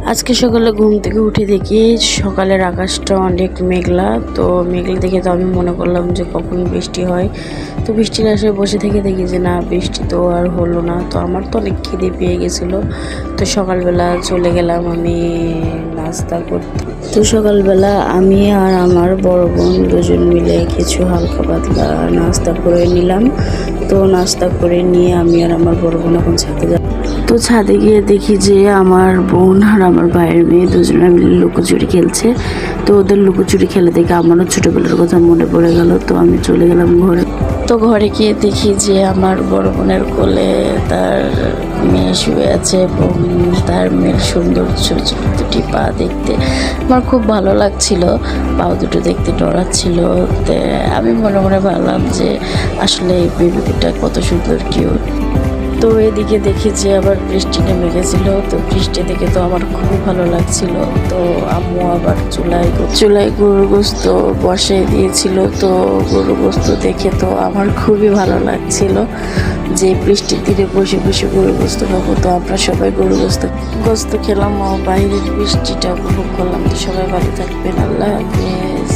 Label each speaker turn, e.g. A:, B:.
A: আজকে সকালে ঘুম থেকে উঠে দেখি সকালের আকাশটা অনেক মেঘলা। তো মেঘলা দেখে তো আমি মনে করলাম যে কখন বৃষ্টি হয়। তো বৃষ্টির আশায় বসে থেকে দেখি যে না, বৃষ্টি তো আর হলো না। তো আমার তো অনেক খিদে পেয়ে গেছিলো। তো সকালবেলা চলে গেলাম আমি নাস্তা করতে। তো সকালবেলা আমি আর আমার বড় বোন দুজন মিলে কিছু হালকা পাতলা নাস্তা করে নিলাম। তো নাস্তা করে নিয়ে আমি আর আমার বড় বোন এখন ছাদে যাব। তো ছাদে গিয়ে দেখি যে আমার বোন আর আমার ভাইয়ের মেয়ে দুজনে মিলে লুকোচুরি খেলছে। তো ওদের লুকোচুরি খেলে দেখে আমারও ছোটোবেলার কথা মনে পড়ে গেল। তো আমি চলে গেলাম ঘরে। তো ঘরে গিয়ে দেখি যে আমার বড় বোনের কোলে তার মেয়ে শুয়ে আছে এবং তার মেয়ের সুন্দর ছোট ছোট দুটি পা দেখতে আমার খুব ভালো লাগছিল। পা দুটো দেখতে ডরাচ্ছিল। আমি মনে মনে ভাবলাম যে আসলে এই বেবিটা কত সুন্দর কিউট। তো এদিকে দেখি যে আবার বৃষ্টি নেমে গেছিল। তো বৃষ্টি দেখে তো আমার খুবই ভালো লাগছিল। তো আম্মু আবার চুলায় গরুর গোস্ত বসিয়ে দিয়েছিল। তো গরুর গোস্ত দেখে তো আমার খুবই ভালো লাগছিল যে বৃষ্টির দিনে বসে বসে গরুর গোস্ত খাবো। তো আমরা সবাই গরুর গোস্ত খেলাম, বাইরের বৃষ্টিটা উপভোগ করলাম। তো সবাই ভালো থাকবেন, আল্লাহ হাফেজ।